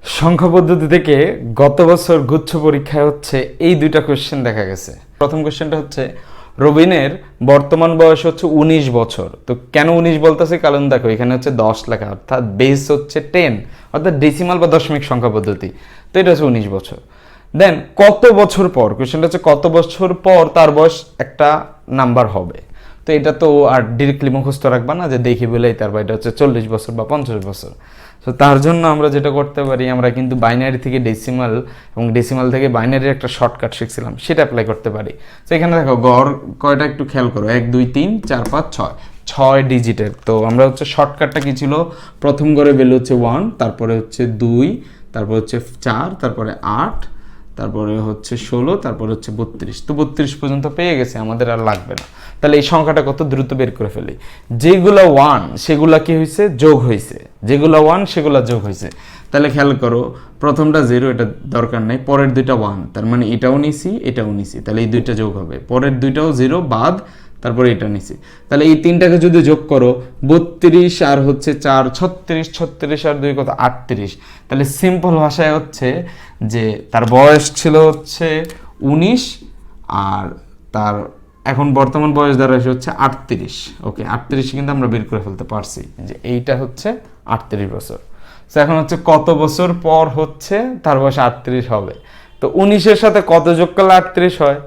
সংখ্যা পদ্ধতি থেকে গত বছর গুচ্ছ পরীক্ষায় হচ্ছে এই দুইটা কোশ্চেন দেখা গেছে। প্রথম কোশ্চেনটা হচ্ছে রবিনের বর্তমান বয়স হচ্ছে 19 বছর। তো কেন 19 বলতেছে, কারণ দেখো এখানে হচ্ছে 10 লেখা, অর্থাৎ বেস হচ্ছে 10, অর্থাৎ ডেসিমাল বা দশমিক সংখ্যা পদ্ধতি। তো এটা হচ্ছে 19 বছর। দেন কত বছর পর, কোশ্চেনটা হচ্ছে কত বছর পর তার বয়স একটা নাম্বার হবে। তো এটা তো আর ডিরেক্টলি মুখস্থ রাখবা না যে দেখি বলেই তারপর এটা হচ্ছে 40 বছর বা 50 বছর। তো তার জন্য আমরা যেটা করতে পারি, আমরা কিন্তু বাইনারি থেকে ডেসিমাল এবং ডেসিমাল থেকে বাইনারির একটা শর্টকাট শিখছিলাম, সেটা অ্যাপ্লাই করতে পারি। তো এখানে দেখো গড় কয়টা একটু খেয়াল করো, 1 2 3 4 5 6, 6 ডিজিটের। তো আমরা হচ্ছে শর্টকাটটা কি ছিল, প্রথম গড়ে ভ্যালু হচ্ছে 1, তারপরে হচ্ছে 2, তারপর হচ্ছে 4, তারপরে 8, তারপরে হচ্ছে 16, তারপরে হচ্ছে 32। তো 32 পর্যন্ত পেয়ে গেছে, আমাদের আর লাগবে না। তাহলে এই সংখ্যাটা কত দ্রুত বের করে ফেলি। যেগুলো 1 সেগুলা কি হয়েছে, যোগ হয়েছে, যেগুলো 1 সেগুলো যোগ হয়েছে। তাহলে খেয়াল করো, প্রথমটা 0, এটা দরকার নেই, পরের দুইটা 1, তার মানে এটাও নিছি এটাও নিছি, তাহলে এই দুইটা যোগ হবে, পরের দুইটাও 0 বাদ, তারপরে এটা নিছি। তাহলে এই তিনটাকে যদি যোগ করো, 32 আর হচ্ছে 4 36, 36 আর 2 কত 38। তাহলে সিম্পল ভাষায় হচ্ছে যে তার বয়স ছিল হচ্ছে 19, আর তার এখন বর্তমান বয়স দাঁড়াইছে হচ্ছে 38। ওকে, 38 কিন্তু আমরা বের করে ফেলতে পারছি যে এইটা হচ্ছে 38 বছর। তো এখন হচ্ছে কত বছর পর হচ্ছে তার বয়স 38 হবে। তো 19-এর সাথে কত যোগ করলে 38 হয়,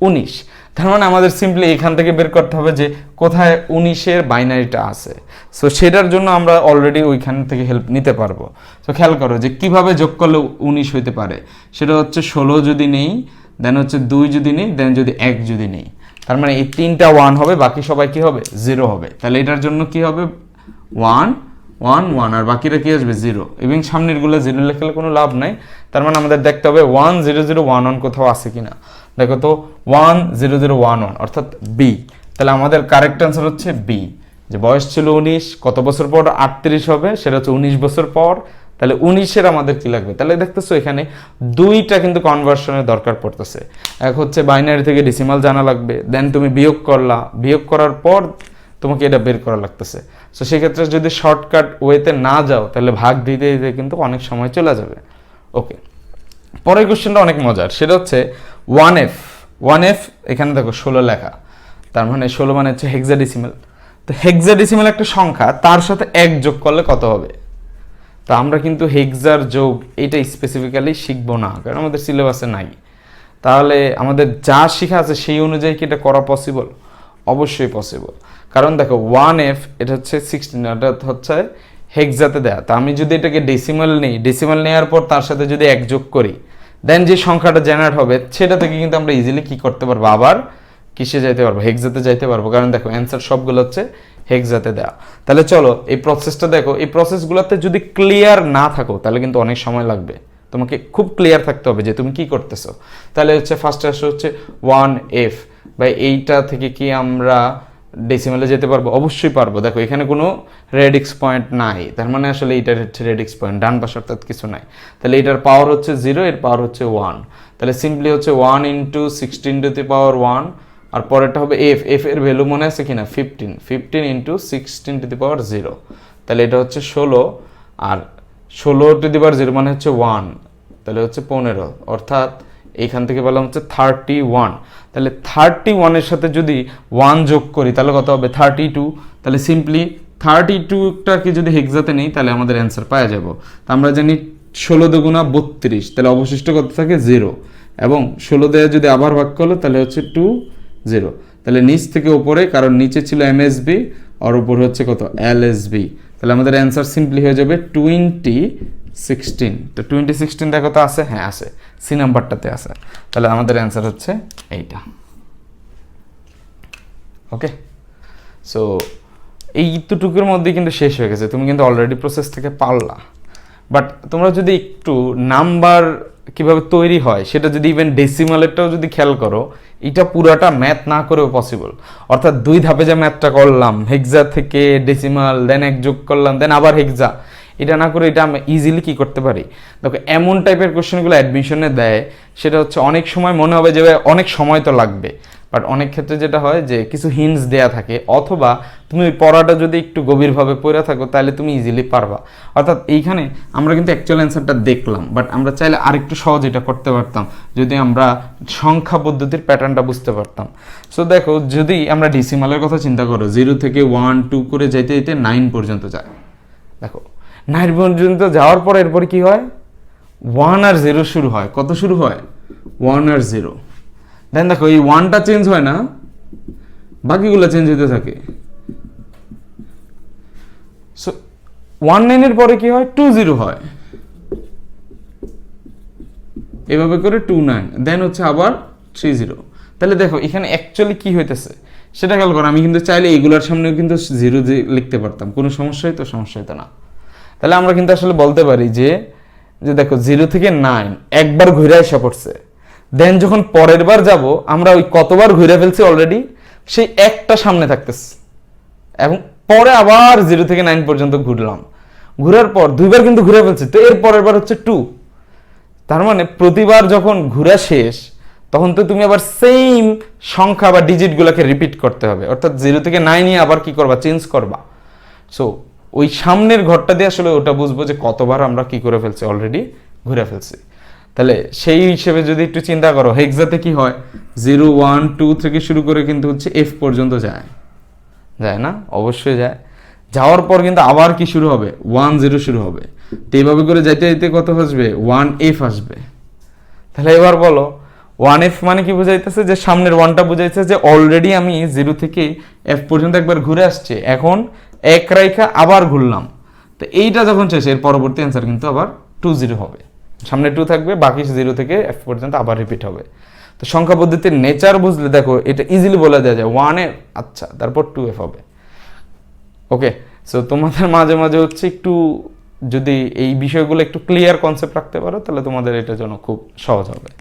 19। তার মানে আমাদের সিম্পলি এখান থেকে বের করতে হবে যে কোথায় 19-এর বাইনারিটা আছে। সো সেটার জন্য আমরা অলরেডি ওইখান থেকে হেল্প নিতে পারবো। তো খেয়াল করো যে কিভাবে যোগ করলে 19 হইতে পারে। সেটা হচ্ছে 16 যদি নেই, দেন হচ্ছে 2 যদি নেই, দেন যদি 1 যদি নেই, তার মানে এই তিনটা 1 হবে, বাকি সবাই কি হবে, 0 হবে। তাহলে এটার জন্য কি হবে, 1 1 1, আর বাকিটা কি আসবে 0, এবং সামনের গুলো 0 লেখলে কোনো লাভ নাই। তার মানে আমাদের দেখতে হবে 1 0 0 1 1 কোথাও আছে কিনা। দেখো তো 1 0 0 1 1, অর্থাৎ বি। তাহলে আমাদের কারেক্ট অ্যান্সার হচ্ছে বি, যে বয়স ছিল 19, কত বছর পর 38 হবে, সেটা হচ্ছে 19 বছর পর। তাহলে 19-এর আমাদের কি লাগবে, তাহলে দেখতেছো এখানে দুইটা কিন্তু কনভার্সনের দরকার পড়তেছে। এক হচ্ছে বাইনারি থেকে ডেসিমাল জানা লাগবে, দেন তুমি বিয়োগ করলা, বিয়োগ করার পর তোমাকে এটা বের করা লাগতেছে। সো সেক্ষেত্রে যদি শর্টকাট ওয়েতে না যাও, তাহলে ভাগ দিতে দিতে কিন্তু অনেক সময় চলে যাবে। ওকে, পরের কোশ্চেনটা অনেক মজার, সেটা হচ্ছে 1f। 1f এখানে দেখো 16 লেখা, তার মানে 16 মানে হচ্ছে হেক্সাডেসিমাল। তো হেক্সাডেসিমাল একটা সংখ্যা, তার সাথে 1 যোগ করলে কত হবে। তো আমরা কিন্তু হেক্সার যোগ এটা স্পেসিফিক্যালি শিখবো না, কারণ আমাদের সিলেবাসে নাই। তাহলে আমাদের যা শেখা আছে সেই অনুযায়ী কি এটা করা পসিবল? অবশ্যই পসিবল। কারণ দেখো 1f এটা হচ্ছে 16, এটা হচ্ছে হেক্সাতে দেয়া। তো আমি যদি এটাকে ডেসিমাল নিই, ডেসিমাল নেওয়ার পর তার সাথে যদি 1 যোগ করি, দেন যে সংখ্যাটা জেনারেট হবে সেটা থেকে কিন্তু আমরা ইজিলি কি করতে পারবো, আবার কিসে যাইতে পারবো, হেক্সাতে যাইতে পারবো। কারণ দেখো অ্যান্সার সবগুলো হচ্ছে হেক্সাতে দেওয়া। তাহলে চলো এই প্রসেসটা দেখো, এই প্রসেসগুলোতে যদি ক্লিয়ার না থাকো তাহলে কিন্তু অনেক সময় লাগবে। তোমাকে খুব ক্লিয়ার থাকতে হবে যে তুমি কি করতেছো। তাহলে হচ্ছে ফার্স্ট আসে হচ্ছে 1f, বা এইটা থেকে কি আমরা ডেসিমালে যেতে পারবো? অবশ্যই পারবো। দেখো এখানে কোনো রেডিক্স পয়েন্ট নাই, তার মানে আসলে এইটার হচ্ছে রেডিক্স পয়েন্ট, ডান পাশে অর্থাৎ কিছু নাই। তাহলে এটার পাওয়ার হচ্ছে 0, এর পাওয়ার হচ্ছে 1। তাহলে সিম্পলি হচ্ছে 1 × 16⁻1, আর পরেরটা হবে এফ। এফ এর ভ্যালু মনে আছে কিনা, 15। 15 × 16⁻0, তাহলে এটা হচ্ছে 16, আর 16⁻0 মানে হচ্ছে 1, তাহলে হচ্ছে 15, অর্থাৎ এইখান থেকে বললাম হচ্ছে 31। তাহলে 31-এর সাথে যদি 1 যোগ করি তাহলে কত হবে, 32। তাহলে সিম্পলি 32টাকে যদি হেক্সাতে নেই তাহলে আমাদের অ্যান্সার পাওয়া যাব। তো আমরা জানি 16 দুগুণা 32, তাহলে অবশিষ্ট কত থাকে 0, এবং 16 দিয়ে যদি আবার ভাগ করলো তাহলে হচ্ছে 2 0। তাহলে নিচ থেকে উপরে, কারণ নিচে ছিল এমএসবি আর উপরে হচ্ছে কত এলএসবি, তাহলে আমাদের অ্যান্সার সিম্পলি হয়ে যাবে 2016। তো 2016 দেখো তো আছে, হ্যাঁ আছে, সি নাম্বারটাতে আছে। তাহলে আমাদের অ্যান্সার হচ্ছে এইটা। ওকে, সো এইটুকুর মধ্যেই কিন্তু শেষ হয়ে গেছে, তুমি কিন্তু অলরেডি প্রসেস থেকে পারলা। বাট তোমরা যদি একটু নাম্বার কিভাবে তৈরি হয় সেটা যদি ইভেন ডেসিমালেরটাও যদি খেয়াল করো, এটা পুরাটা ম্যাথ না করেও পসিবল। অর্থাৎ 2 ধাপে যে ম্যাথটা করলাম, হেক্সা থেকে ডেসিমাল, দেন 1 যোগ করলাম, দেন আবার হেক্সা, এটা না করে এটা আমরা ইজিলি কি করতে পারি। দেখো এমন টাইপের কোশ্চেনগুলো অ্যাডমিশনে দেয়, সেটা হচ্ছে অনেক সময় মনে হবে যে অনেক সময় তো লাগবে, বাট অনেক ক্ষেত্রে যেটা হয় যে কিছু হিন্টস দেয়া থাকে, অথবা তুমি ওই পড়াটা যদি একটু গভীরভাবে পড়ে থাকো তাহলে তুমি ইজিলি পারবা। অর্থাৎ এইখানে আমরা কিন্তু অ্যাকচুয়াল অ্যান্সারটা দেখলাম, বাট আমরা চাইলে আরেকটু সহজ এটা করতে পারতাম যদি আমরা সংখ্যা পদ্ধতির প্যাটার্নটা বুঝতে পারতাম। সো দেখো, যদি আমরা ডিসিমালের কথা চিন্তা করো, 0 থেকে 1 2 করে যেতে যেতে 9 পর্যন্ত যায়। দেখো 9 পর্যন্ত যাওয়ার পর এরপরে কি হয়, 1 আর 0 শুরু হয়। কত শুরু হয়? 1 আর 0। দেন দেখো এই 1টা চেঞ্জ হয় না, বাকিগুলো চেঞ্জ হতে থাকে। সো 19 এর পরে কি হয়? 20 হয়, এভাবে করে 29, দেন হচ্ছে আবার 30। তাহলে দেখো এখানে অ্যাকচুয়ালি কি হইতেছে সেটা খেয়াল করো। আমি কিন্তু চাইলে এগুলোর সামনেও কিন্তু 0 লিখতে পারতাম, কোনো সমস্যাই তো না। তাহলে আমরা কিন্তু আসলে বলতে পারি যে দেখো 0 থেকে 9 একবার ঘুরে এসে পড়ছে, দেন যখন পরের বার যাব আমরা ওই কতবার ঘুরে ফেলছি অলরেডি, সেই একটা সামনে থাকতেছে, এবং পরে আবার 0 থেকে 9 পর্যন্ত ঘুরলাম, ঘুরার পর 2বার কিন্তু ঘুরে ফেলছি, তো এর পরের বার হচ্ছে 2। তার মানে প্রতিবার যখন ঘুরা শেষ তখন তো তুমি আবার সেম সংখ্যা বা ডিজিটগুলোকে রিপিট করতে হবে, অর্থাৎ 0 থেকে 9 নিয়ে আবার কি করবা, চেঞ্জ করবা। সো ওই সামনের ঘরটা দিয়ে আসলে ওটা বুঝবো যে কতবার আমরা কি করে ফেলছি, অলরেডি ঘুরে ফেলছি। তাহলে সেই হিসেবে যদি একটু চিন্তা করো, হেক্সাতে কি হয়, 0 1 2 থেকে শুরু করে কিন্তু হচ্ছে এফ পর্যন্ত যায় না? অবশ্যই যায়। যাওয়ার পর কিন্তু আবার কি শুরু হবে, 1 0 শুরু হবে। তো এইভাবে করে যাইতে যাইতে কত আসবে, 1f আসবে। তাহলে এবার বলো 1f মানে কি বোঝাইতেছে, যে সামনের 1টা বোঝাইছে যে অলরেডি আমি 0 থেকে f পর্যন্ত একবার ঘুরে আসছে, এখন এক রাইখা আবার ঘুরলাম। তো এইটা যখন শেষ, এর পরবর্তী অ্যান্সার কিন্তু আবার 2 0 হবে, সামনে 2 থাকবে, বাকি 0 থেকে f পর্যন্ত আবার রিপিট হবে। তো সংখ্যা পদ্ধতির নেচার বুঝলে দেখো এটা ইজিলি বলা যায় 1f, আচ্ছা তারপর 2f হবে। ওকে, সো তোমাদের মাঝে মাঝে হচ্ছে একটু যদি এই বিষয়গুলো একটু ক্লিয়ার কনসেপ্ট রাখতে পারো তাহলে তোমাদের এটার জন্য খুব সহজ হবে।